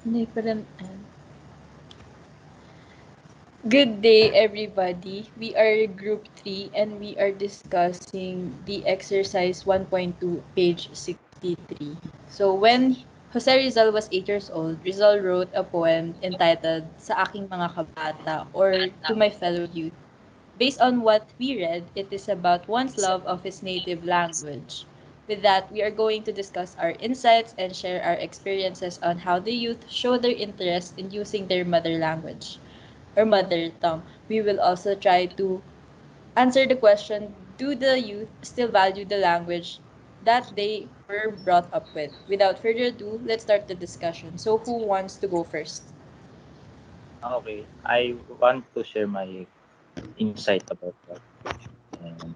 Hindi pa rin. Good day, everybody. We are Group 3 and we are discussing the exercise 1.2, page 63. So, when Jose Rizal was 8 years old, Rizal wrote a poem entitled Sa Aking Mga Kabata or To My Fellow Youth. Based on what we read, it is about one's love of his native language. With that, we are going to discuss our insights and share our experiences on how the youth show their interest in using their mother language or mother tongue. We will also try to answer the question, do the youth still value the language that they were brought up with? Without further ado, let's start the discussion. So who wants to go first? Okay, I want to share my insight about that. And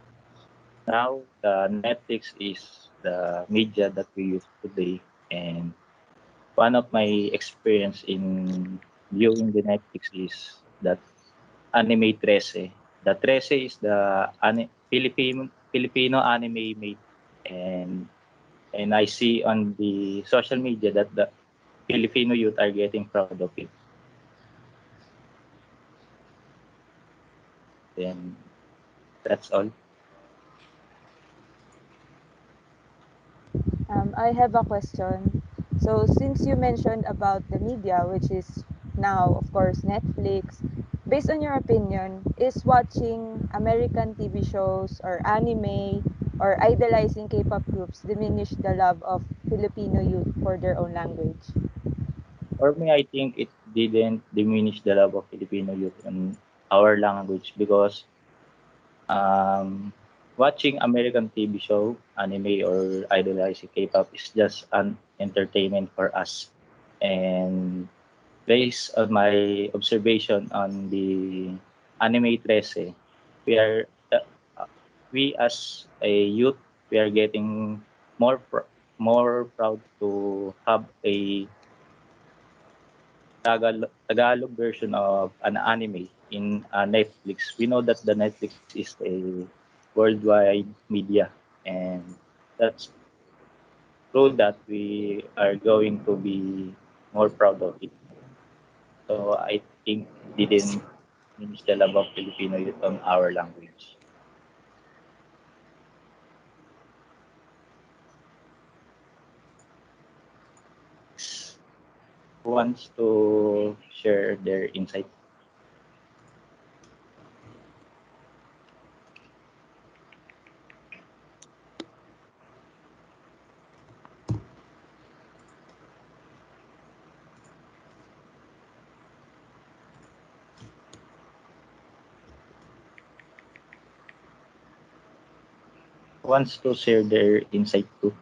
now, the Netflix is the media that we use today. And one of my experience in viewing the Netflix is that anime 13. The 13 is the Filipino anime made, and and I see on the social media that the Filipino youth are getting proud of it. Then that's all. I have a question. So, since you mentioned about the media, which is now, of course, Netflix, based on your opinion, is watching American TV shows or anime or idolizing K-pop groups diminish the love of Filipino youth for their own language? For me, I think it didn't diminish the love of Filipino youth on our language because um, watching American TV show, anime, or idolizing K-pop is just an entertainment for us. And based on my observation on the anime 13, we are uh, we as a youth, we are getting more proud to have a Tagalog version of an anime in Netflix. We know that the Netflix is a worldwide media, and that's true that we are going to be more proud of it. So I think it didn't diminish the love of Filipino youth on our language. Who wants to share their insight? Who wants to share their insight too?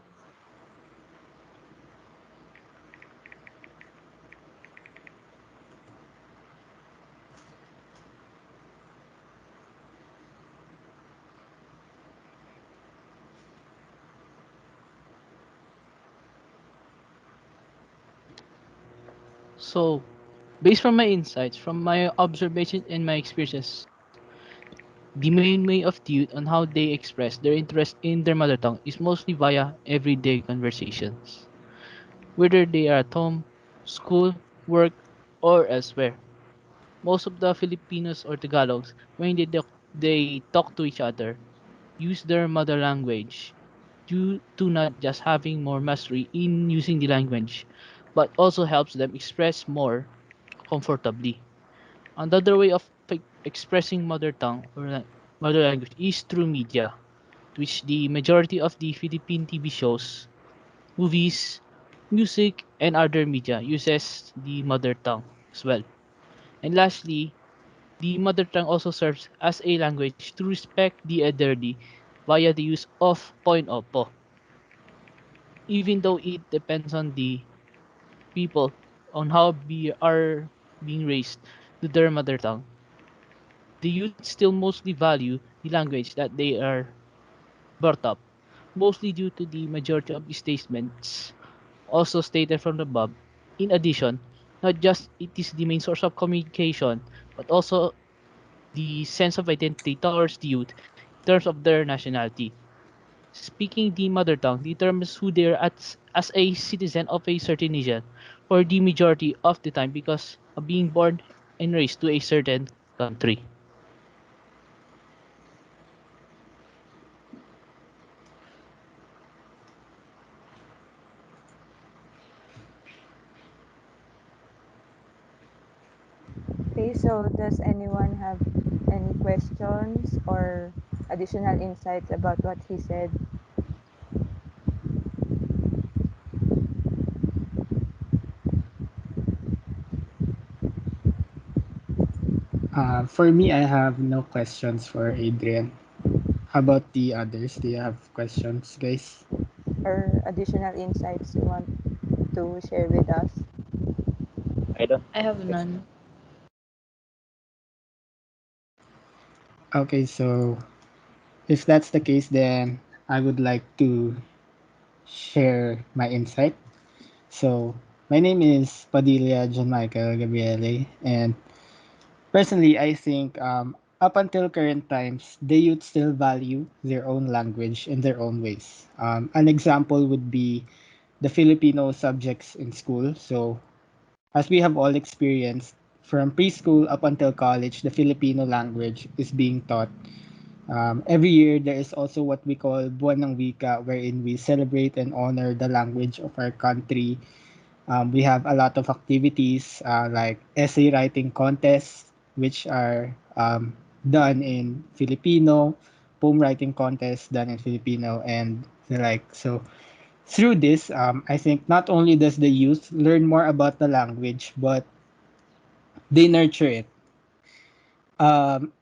So, based from my insights, from my observation and my experiences, the main way of the youth on how they express their interest in their mother tongue is mostly via everyday conversations. Whether they are at home, school, work, or elsewhere. Most of the Filipinos or Tagalogs, when they talk to each other, use their mother language due to not just having more mastery in using the language, but also helps them express more comfortably. Another way of expressing mother tongue or mother language is through media, which the majority of the Philippine TV shows, movies, music, and other media uses the mother tongue as well. And lastly, the mother tongue also serves as a language to respect the elderly via the use of point opo. Even though it depends on the people on how we are being raised to their mother tongue, the youth still mostly value the language that they are brought up, mostly due to the majority of the statements also stated from the above. In addition, not just it is the main source of communication, but also the sense of identity towards the youth in terms of their nationality. Speaking the mother tongue determines who they are as a citizen of a certain nation, or the majority of the time because of being born and raised to a certain country. Okay, so does anyone have any questions or additional insights about what he said? For me, I have no questions for Adrian. How about the others? Do you have questions, guys? Or additional insights you want to share with us? I don't I have have question. none. Okay, so if that's the case, then I would like to share my insight. So, my name is Padilla John Michael Gabrielei, and personally, I think up until current times, the youth still value their own language in their own ways. An example would be the Filipino subjects in school. So, as we have all experienced, from preschool up until college, the Filipino language is being taught. Every year, there is also what we call Buwan ng Wika, wherein we celebrate and honor the language of our country. We have a lot of activities like essay writing contests, which are done in Filipino, poem writing contests done in Filipino, and the like. So, through this, I think not only does the youth learn more about the language, but they nurture it.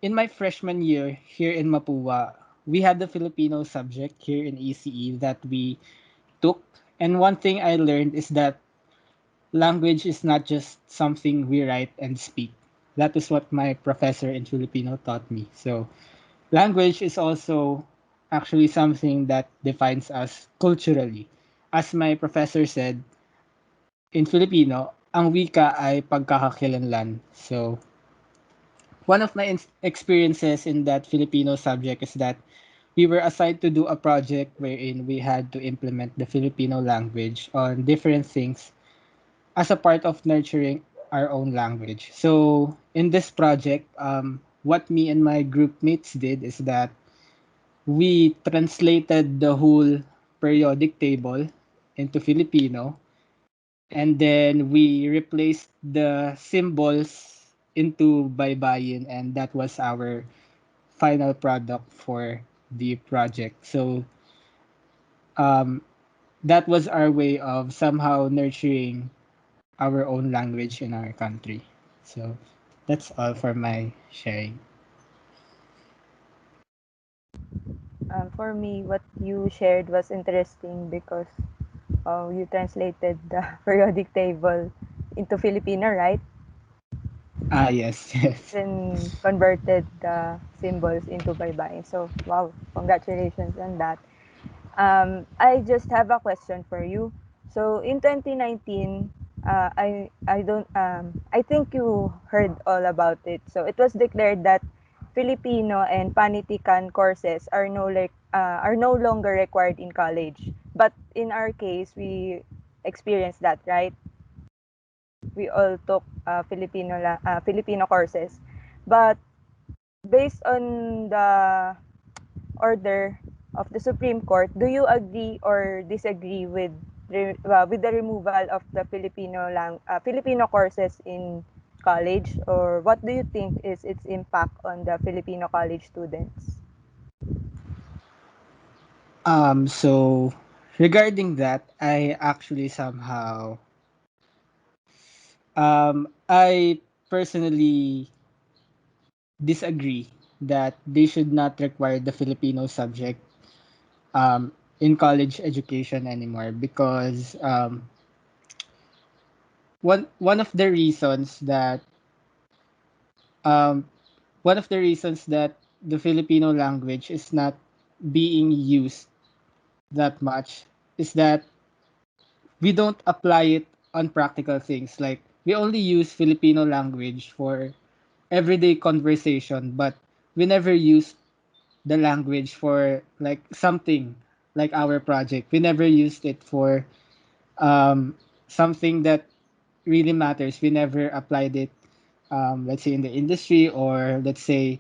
In my freshman year here in Mapua, we had the Filipino subject here in ECE that we took. And one thing I learned is that language is not just something we write and speak. That is what my professor in Filipino taught me. So, language is also actually something that defines us culturally. As my professor said, in Filipino, ang wika ay pagkakakilanlan. So, one of my experiences in that Filipino subject is that we were assigned to do a project wherein we had to implement the Filipino language on different things as a part of nurturing our own language. So in this project, what me and my group mates did is that we translated the whole periodic table into Filipino, and then we replaced the symbols into baybayin, and that was our final product for the project. So um, that was our way of somehow nurturing our own language in our country. So that's all for my sharing. For me, what you shared was interesting because you translated the periodic table into Filipino, right? Ah, yes, yes. Then converted the symbols into bye-bye. So, wow, congratulations on that. I just have a question for you. So, in 2019, I think you heard all about it. So, it was declared that Filipino and Panitikan courses are no longer required in college. But in our case, we experienced that, right? We all took Filipino courses. But based on the order of the Supreme Court, do you agree or disagree with the removal of the Filipino courses in college, or what do you think is its impact on the Filipino college students? So regarding that, I actually somehow I personally disagree that they should not require the Filipino subject in college education anymore because one of the reasons that um, one of the reasons that the Filipino language is not being used that much is that we don't apply it on practical things. Like we only use Filipino language for everyday conversation, but we never use the language for like something like our project. We never used it for something that really matters. We never applied it, let's say in the industry, or let's say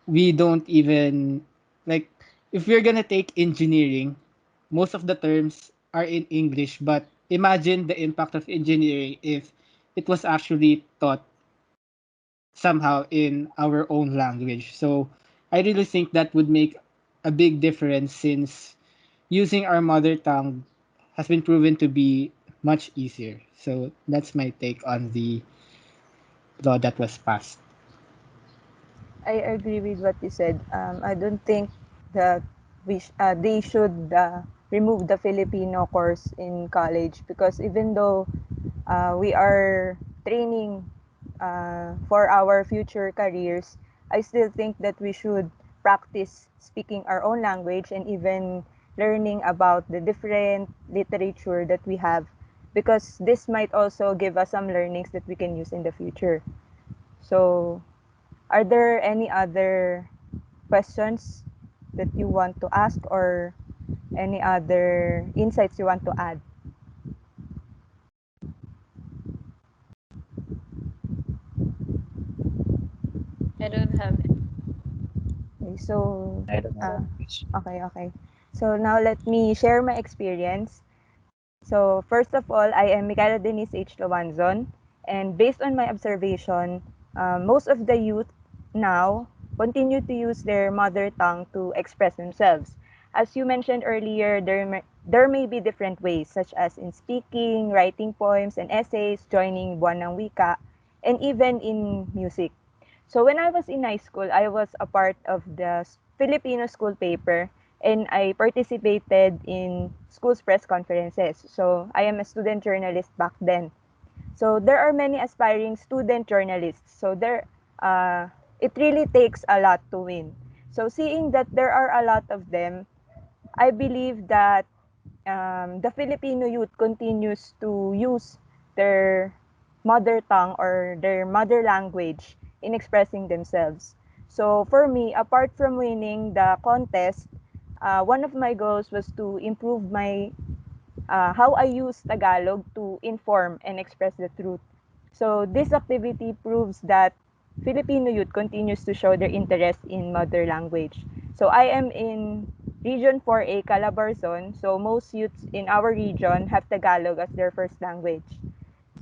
we don't even like if we're gonna take engineering, most of the terms are in English, but imagine the impact of engineering if it was actually taught somehow in our own language. So I really think that would make a big difference, since using our mother tongue has been proven to be much easier. So that's my take on the law that was passed. I agree with what you said. I don't think that they should remove the Filipino course in college, because even though we are training for our future careers, I still think that we should practice speaking our own language and even learning about the different literature that we have, because this might also give us some learnings that we can use in the future. So, are there any other questions that you want to ask, or any other insights you want to add? I don't have Okay, so, I don't have uh, any question. okay. So now let me share my experience. So first of all, I am Mikaila Denise H. Loanzon, and based on my observation, most of the youth now continue to use their mother tongue to express themselves. As you mentioned earlier, there may be different ways, such as in speaking, writing poems and essays, joining buwan ng wika, and even in music. So when I was in high school, I was a part of the Filipino school paper, and I participated in school's press conferences. So I am a student journalist back then. So there are many aspiring student journalists. So it really takes a lot to win. So seeing that there are a lot of them, I believe that the Filipino youth continues to use their mother tongue or their mother language in expressing themselves. So for me, apart from winning the contest, one of my goals was to improve my how I use Tagalog to inform and express the truth. So this activity proves that Filipino youth continues to show their interest in mother language. So I am in Region 4A Calabarzon, so most youths in our region have Tagalog as their first language.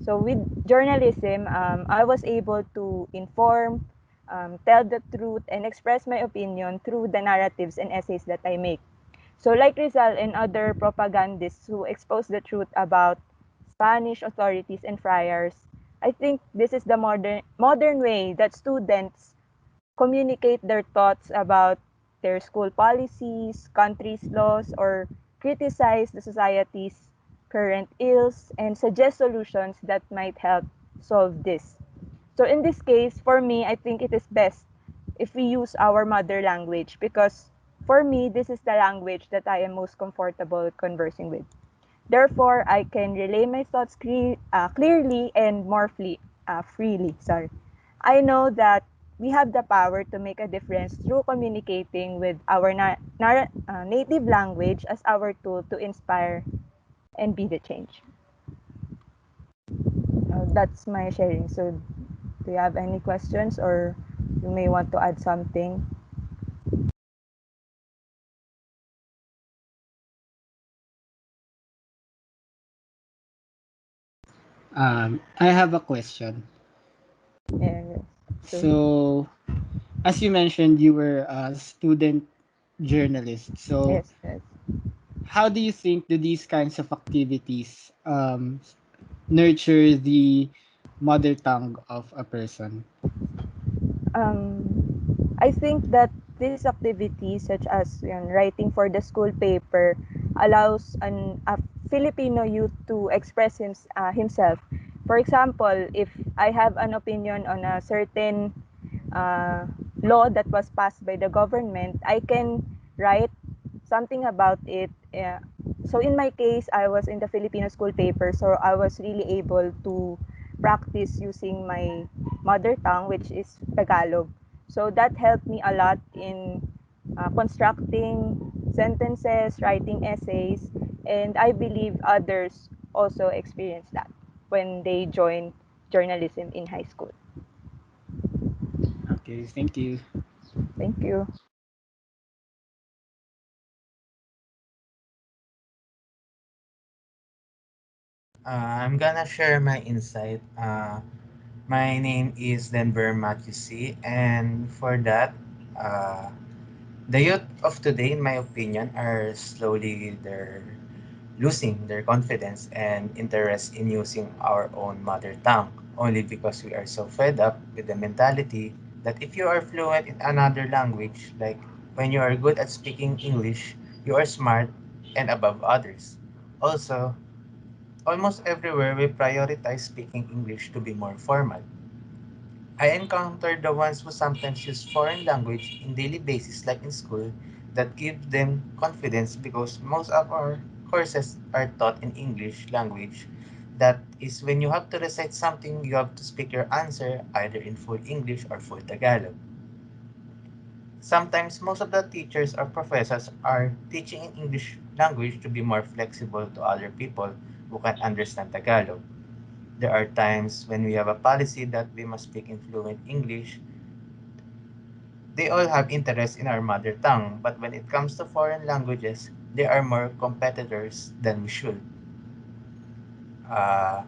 So with journalism, I was able to inform, tell the truth, and express my opinion through the narratives and essays that I make. So like Rizal and other propagandists who expose the truth about Spanish authorities and friars, I think this is the modern way that students communicate their thoughts about their school policies, country's laws, or criticize the society's current ills and suggest solutions that might help solve this. So in this case, for me, I think it is best if we use our mother language, because for me, this is the language that I am most comfortable conversing with. Therefore, I can relay my thoughts clearly and more freely. Sorry. I know that we have the power to make a difference through communicating with our native language as our tool to inspire and be the change. That's my sharing. So, do you have any questions, or you may want to add something? I have a question. Yes. So, So, as you mentioned, you were a student journalist. So, yes. how do you think do these kinds of activities nurture the mother tongue of a person? Um, I think that these activities, such as writing for the school paper, allows a Filipino youth to express himself. For example, if I have an opinion on a certain uh, law that was passed by the government, I can write something about it. So in my case, I was in the Filipino school paper, so I was really able to practice using my mother tongue, which is Tagalog. So that helped me a lot in constructing sentences, writing essays, and I believe others also experience that. when they joined journalism in high school. Okay, thank you. Thank you. I'm gonna share my insight. My name is Denver Matthew, and for that, uh, the youth of today, in my opinion, are slowly they're losing their confidence and interest in using our own mother tongue, only because we are so fed up with the mentality that if you are fluent in another language, like when you are good at speaking English, you are smart and above others. Also, almost everywhere we prioritize speaking English to be more formal. I encountered the ones who sometimes use foreign language in daily basis like in school that give them confidence because most of our courses are taught in English language. That is when you have to recite something, you have to speak your answer either in full English or full Tagalog. Sometimes most of the teachers or professors are teaching in English language to be more flexible to other people who can understand Tagalog. There are times when we have a policy that we must speak in fluent English. They all have interest in our mother tongue, but when it comes to foreign languages, they are more competitors than we should. Uh,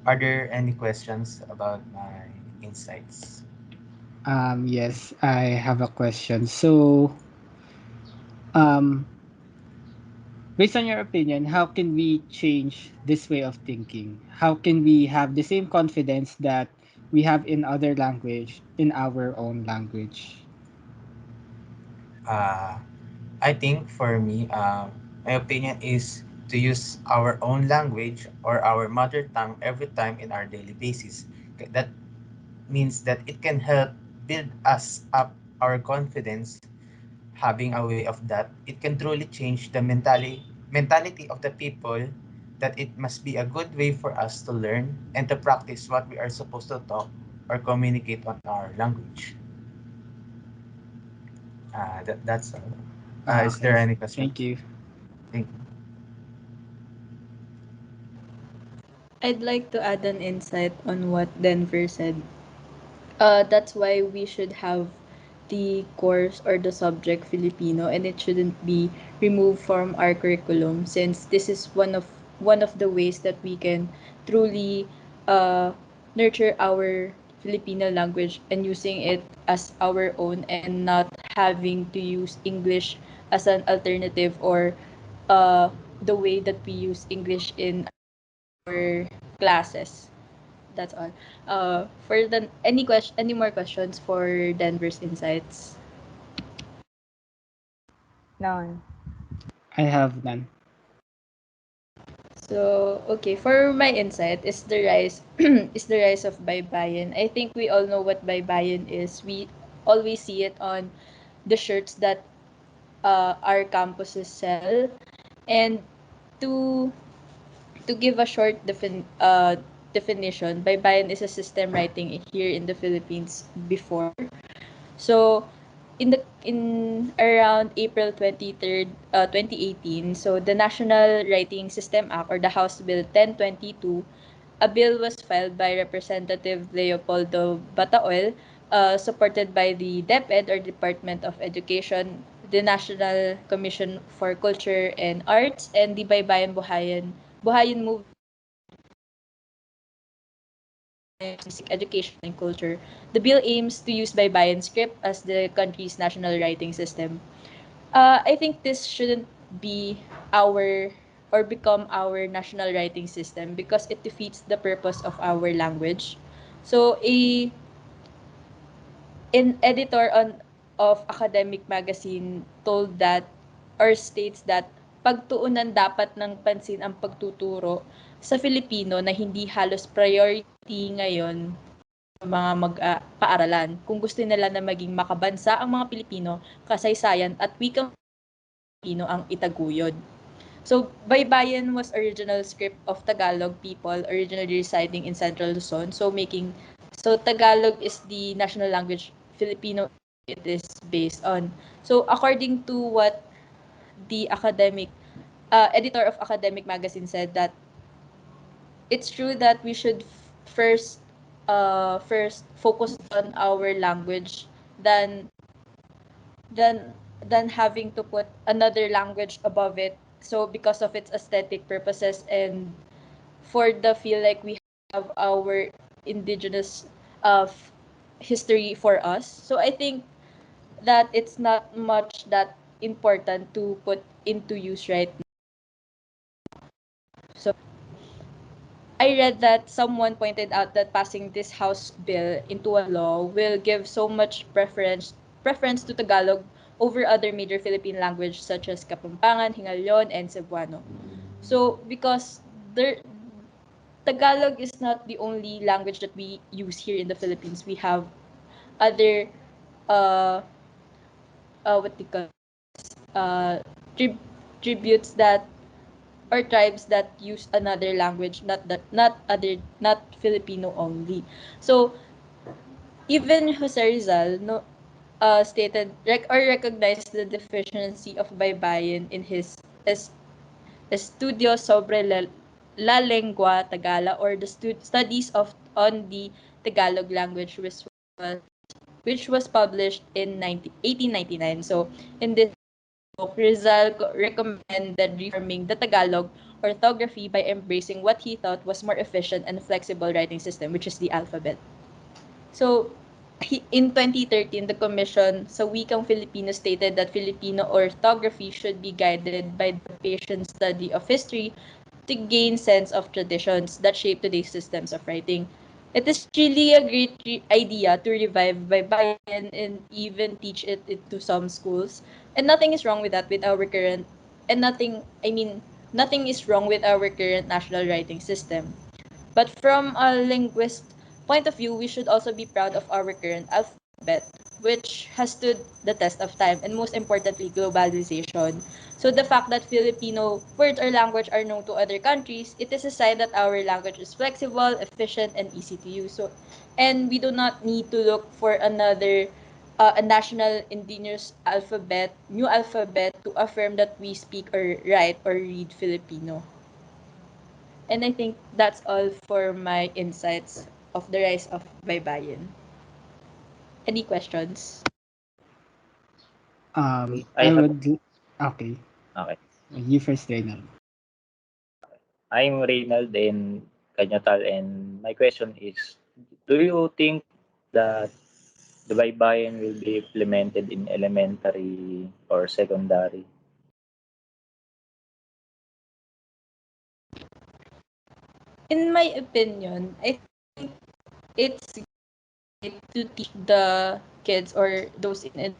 are there any questions about my insights? Yes, I have a question. So, um, based on your opinion, how can we change this way of thinking? How can we have the same confidence that we have in other language in our own language? Uh, I think for me, my opinion is to use our own language or our mother tongue every time in our daily basis. That means that it can help build us up our confidence. Having a way of that, it can truly change the mentality of the people that it must be a good way for us to learn and to practice what we are supposed to talk or communicate on our language. That's all. Is there Okay, any question? thank you. Thank you. I'd like to add an insight on what Denver said. That's why we should have the course or the subject Filipino, and it shouldn't be removed from our curriculum, since this is one of the ways that we can truly uh, nurture our Filipino language and using it as our own, and not having to use English as an alternative, or uh, the way that we use English in our classes. That's all. For the any more questions for Denver's insights? None. I have none. So, okay, for my insight is the rise is the rise of baybayin. I think we all know what baybayin is. We always see it on the shirts that our campuses sell. And to give a short definition, baybayin is a system writing here in the Philippines before. So, in around April 23rd, 2018, so the National Writing System Act, or the House Bill 1022, a bill was filed by Representative Leopoldo Bataol, supported by the DepEd, or Department of Education, the National Commission for Culture and Arts, and the Baybayin Buhayin Movement, basic education and culture. The bill aims to use Baybayin script as the country's national writing system. I think this shouldn't be our or become our national writing system, because it defeats the purpose of our language. So, an editor of academic magazine told that, or states that, pagtuunan dapat ng pansin ang pagtuturo sa Filipino na hindi halos priority ngayon sa mga paaralan, kung gusto nila na maging makabansa ang mga Pilipino, kasaysayan at wikang Pilipino ang itaguyod. So, Baybayin was original script of Tagalog people originally residing in Central Luzon. So Tagalog is the national language, Filipino it is based on. So, according to what the editor of academic magazine said, that it's true that we should first focus on our language than than than having to put another language above it. So because of its aesthetic purposes and for the feel like we have our indigenous of history for us. So I think that it's not much that important to put into use right now. So I read that someone pointed out that passing this House bill into a law will give so much preference to Tagalog over other major Philippine languages such as Kapampangan, Hingalyon, and Cebuano. So because there Tagalog is not the only language that we use here in the Philippines. We have other uh what they call uh trib- tributes that or tribes that use another language, not Filipino only. So even Jose Rizal no stated or recognized the deficiency of baybayin in his Estudios sobre la lengua Tagala or the studies of on the Tagalog language which was published in 1899. So in this book, Rizal recommended reforming the Tagalog orthography by embracing what he thought was more efficient and flexible writing system, which is the alphabet. So, in 2013, the Commission sa Wikang Filipino stated that Filipino orthography should be guided by the patient study of history to gain sense of traditions that shape today's systems of writing. It is really a great idea to revive Baybayin and even teach it into some schools. And nothing is wrong with that with our current and nothing is wrong with our current national writing system. But from a linguist point of view, we should also be proud of our current alphabet, which has stood the test of time and most importantly, globalization. So the fact that Filipino words or language are known to other countries, it is a sign that our language is flexible, efficient, and easy to use. So, and we do not need to look for another a national indigenous alphabet, new alphabet to affirm that we speak or write or read Filipino. And I think that's all for my insights of the rise of Baybayin. Any questions? Okay, I I have would. Okay. okay. You first, Reynald. I'm Reynald and Cañotal, and my question is, do you think that the baybayin will be implemented in elementary or secondary? In my opinion, I think it's great to teach the kids or those in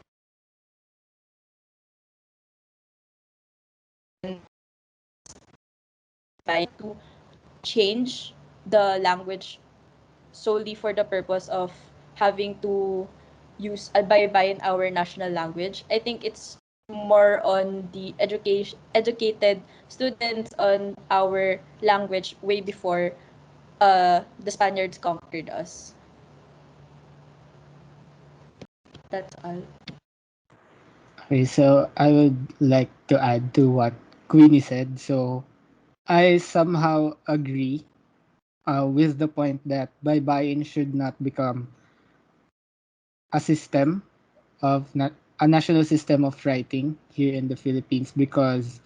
Baybayin to change the language solely for the purpose of having to use Baybayin our national language. I think it's more on the educated students on our language way before the Spaniards conquered us. That's all. Okay, so I would like to add to what Queenie said. So I somehow agree with the point that buy-in should not become a system of not a national system of writing here in the Philippines because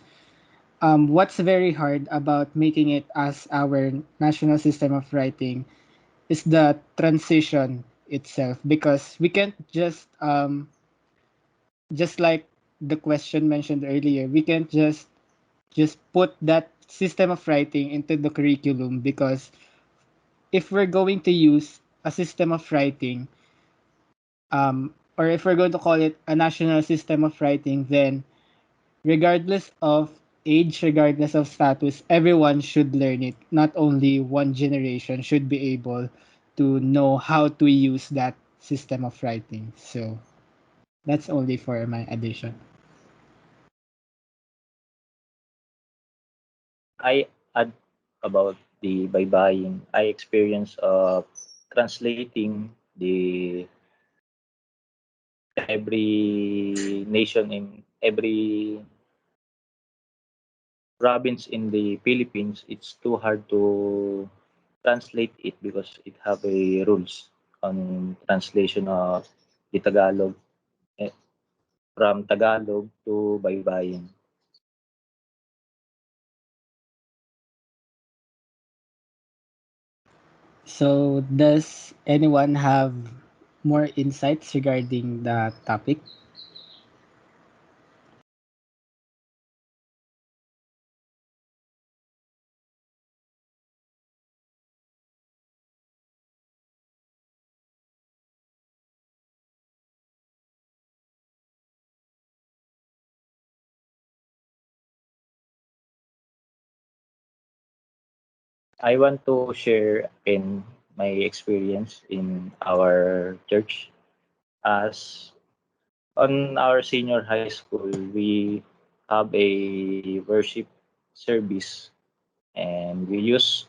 what's very hard about making it as our national system of writing is the transition itself because we can't just like the question mentioned earlier, we can't just put that system of writing into the curriculum because if we're going to use a system of writing, or if we're going to call it a national system of writing, then regardless of age, regardless of status, everyone should learn it. Not only one generation should be able to know how to use that system of writing. So that's only for my addition. I add about the baybayin. I experience of translating the every nation in every province in the Philippines, it's too hard to translate it because it have a rules on translation of the Tagalog eh, from Tagalog to Baybayin. So, does anyone have more insights regarding the topic? I want to share in my experience in our church as on our senior high school we have a worship service and we use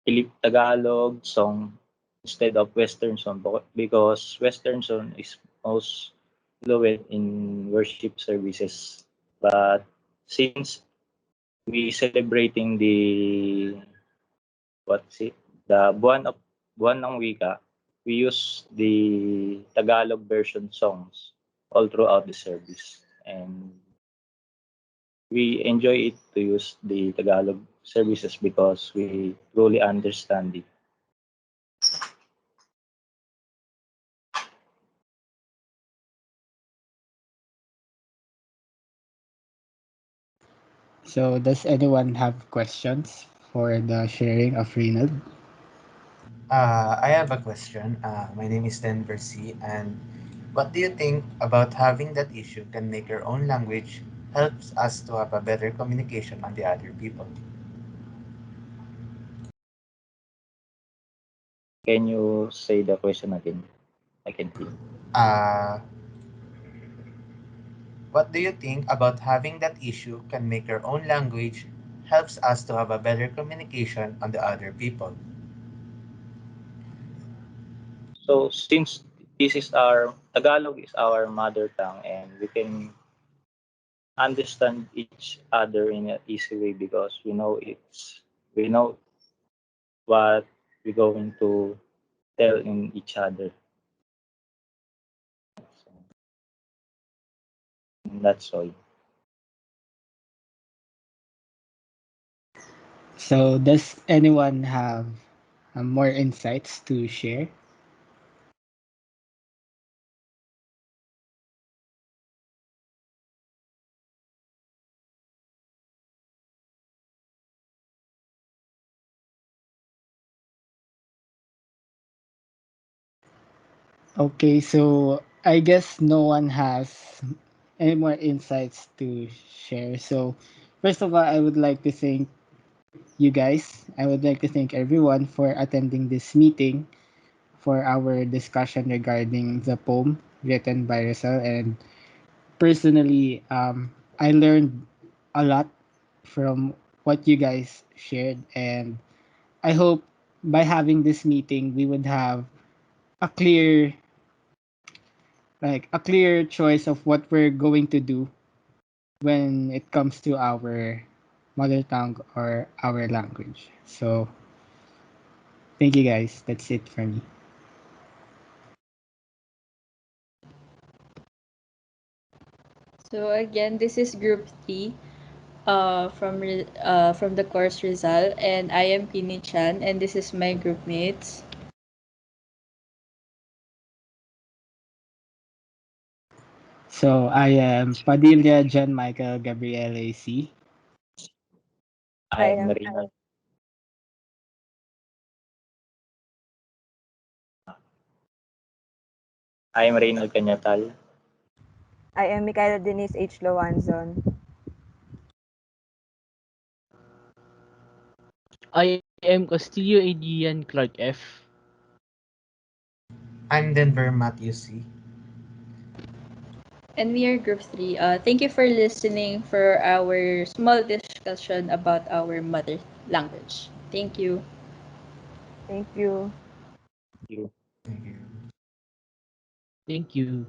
Tagalog song instead of Western song because Western song is most fluent in worship services. But since we celebrating the what's it the buwan ng wika, we use the Tagalog version songs all throughout the service and we enjoy it to use the Tagalog services because we truly understand it. So, does anyone have questions for the sharing of Reynald? I have a question. My name is Denver C. And what do you think about having that issue can make your own language helps us to have a better communication on the other people? Can you say the question again? I can hear. Uh, what do you think about having that issue can make your own language helps us to have a better communication on the other people? So since this is our Tagalog is our mother tongue and we can understand each other in an easy way because we know what we're going to tell in each other. So that's all. So, does anyone have more insights to share? Okay, so I guess no one has any more insights to share. So, first of all, I would like to thank you guys. I would like to thank everyone for attending this meeting for our discussion regarding the poem written by Rizal. And personally, I learned a lot from what you guys shared. And I hope by having this meeting, we would have a clear a clear choice of what we're going to do when it comes to our mother tongue or our language. So thank you guys. That's it for me. So again, this is group 3 from the course Rizal, and I am Queeny Chan, and this is my group mates. So I am Padilla John Michael Gabrielei C. I I'm am I'm Reynald Cañotal. I am Mikaila Denise H. Loanzon. I am Castillo Adrian Clark F. I'm Denver Matthew C. And we are group 3. Thank you for listening for our small discussion about our mother language. Thank you. Thank you. You. Thank you. Thank you.